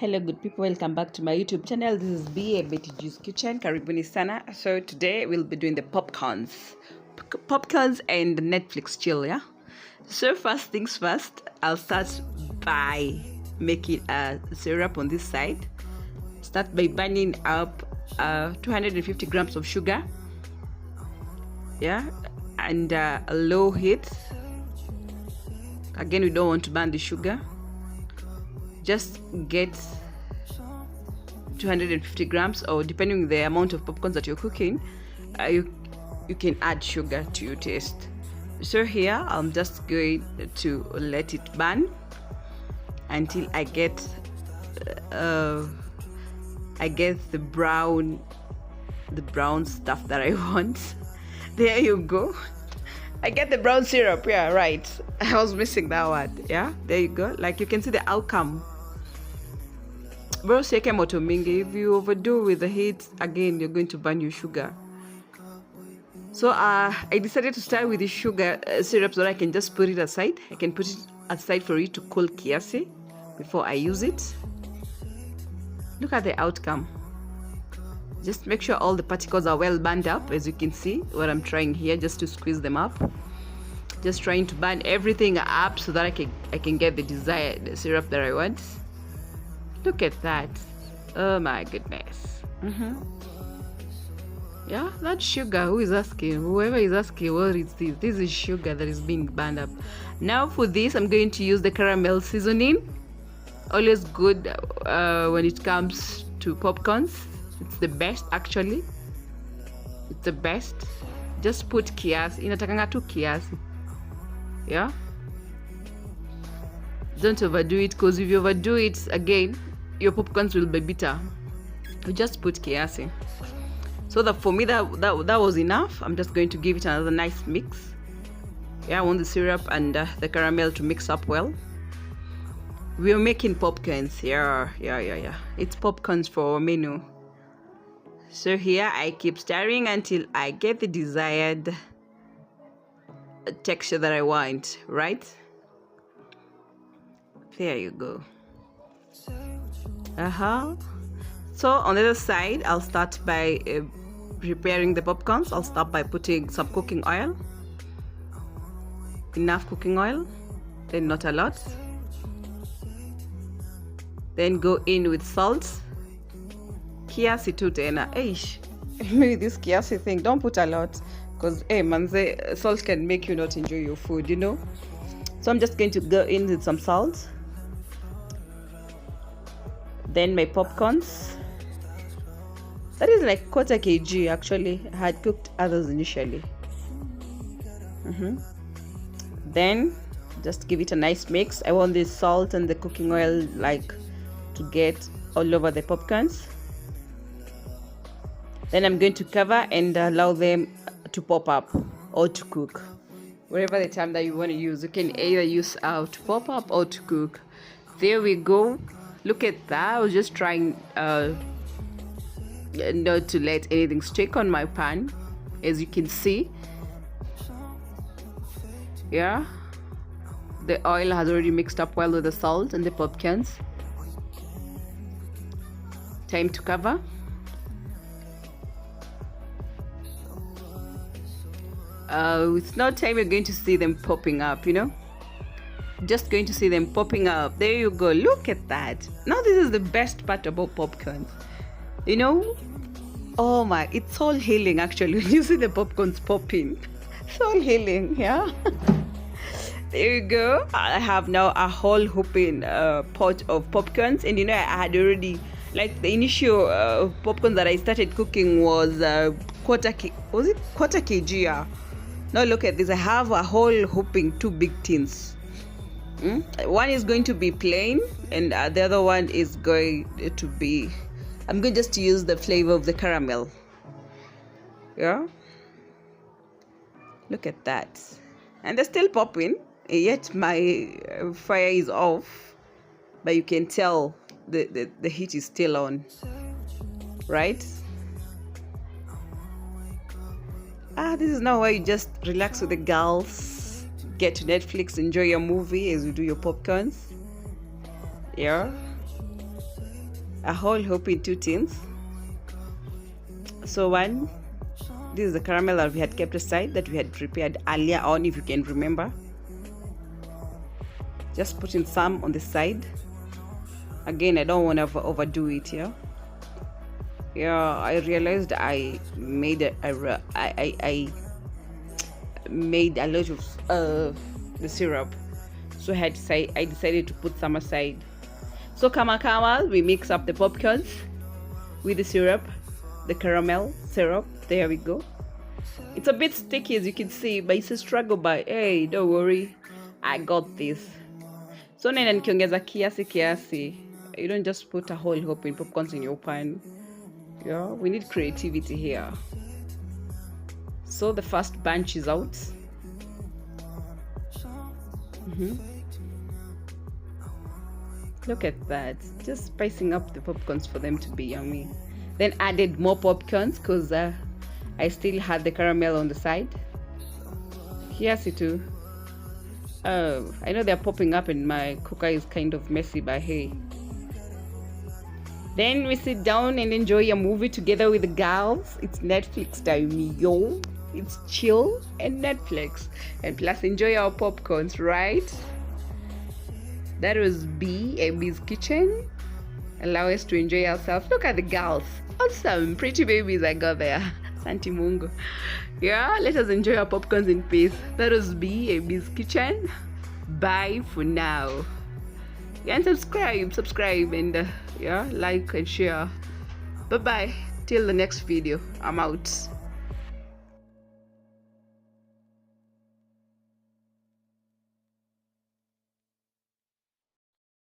Hello good people, welcome back to my YouTube channel. This is B, a Betty Juice Kitchen. Karibuni sana. So today we'll be doing the popcorns and Netflix chill, yeah? So first things first, I'll start by making a syrup on this side. Start by burning up 250 grams of sugar, yeah, and a low heat. Again, we don't want to burn the sugar. Just get 250 grams, or depending on the amount of popcorns that you're cooking, you can add sugar to your taste. So here I'm just going to let it burn until I get the brown stuff that I want. There you go. I get the brown syrup. Yeah, right. I was missing that one. Yeah, there you go. Like you can see the outcome. Bro, seke moto mingi. If you overdo with the heat, again, you're going to burn your sugar. So I decided to start with the sugar syrup so that I can just put it aside. I can put it aside for it to cool kiasi before I use it. Look at the outcome. Just make sure all the particles are well burned up. As you can see, what I'm trying here, just to squeeze them up. Just trying to burn everything up so that I can get the desired syrup that I want. Look at that. Oh my goodness. Yeah, that's sugar. Who is asking? Whoever is asking, what is this? This is sugar that is being burned up. Now for this, I'm going to use the caramel seasoning. Always good when it comes to popcorns. It's the best, actually. It's the best. Just put kiasi. Inatakanga tu kiasi. Yeah. Don't overdo it, because if you overdo it, again, your popcorns will be bitter. You just put kiasi. So that for me, that was enough. I'm just going to give it another nice mix. Yeah, I want the syrup and the caramel to mix up well. We're making popcorns. Yeah. It's popcorns for our menu. So here I keep stirring until I get the desired texture that I want, right? There you go. So on the other side, I'll start by preparing the popcorns. I'll start by putting some cooking oil. Enough cooking oil, then not a lot. Then go in with salt. Kiasi tu tena. Maybe this kiasi thing, don't put a lot, because manze, salt can make you not enjoy your food, you know. So I'm just going to go in with some salt. Then my popcorns. That is like 1/4 kg actually. I had cooked others initially. Then just give it a nice mix. I want the salt and the cooking oil like to get all over the popcorns. Then I'm going to cover and allow them to pop up or to cook. Whatever the time that you want to use, you can either use to pop up or to cook. There we go. Look at that. I was just trying not to let anything stick on my pan, as you can see. Yeah, the oil has already mixed up well with the salt and the popcorns. Time to cover. With no time, you're going to see them popping up, you know. Just going to see them popping up. There you go. Look at that. Now this is the best part about popcorns, you know. Oh my, it's all healing actually. When you see the popcorns popping, it's all healing. Yeah. There you go. I have now a whole whooping pot of popcorns, and you know, I had already, like, the initial popcorn that I started cooking was 1/4 kg. Yeah. Now look at this. I have a whole whooping 2 big tins. One is going to be plain, and the other one is going to be, I'm going just to use the flavor of the caramel. Yeah, look at that. And they're still popping, yet my fire is off, but you can tell the heat is still on, right? This is now where you just relax with the girls, get to Netflix, enjoy your movie as you do your popcorns. Yeah. a whole hope in 2 tins. So one, this is the caramel that we had kept aside, that we had prepared earlier on, if you can remember. Just putting some on the side. Again, I don't want to overdo it here. I realized I made I made a lot of the syrup, so I decided to put some aside. So kama, we mix up the popcorns with the syrup, the caramel syrup. There we go. It's a bit sticky, as you can see, but it's a struggle. But hey, don't worry, I got this. So nena nikiongeza kiasi. You don't just put a whole hope in popcorns in your pan. We need creativity here. So the first bunch is out. Look at that, just spicing up the popcorns for them to be yummy. Then added more popcorns because I still had the caramel on the side. Kiasi too. Oh, I know they're popping up and my cooker is kind of messy, but hey. Then we sit down and enjoy a movie together with the girls. It's Netflix time, yo. It's chill and Netflix. And plus enjoy our popcorns, right? That was B's kitchen. Allow us to enjoy ourselves. Look at the girls. Awesome. Pretty babies I got there. Santi Mungo. Let us enjoy our popcorns in peace. That was B's kitchen. Bye for now. And subscribe and like and share. Bye bye till the next video. I'm out.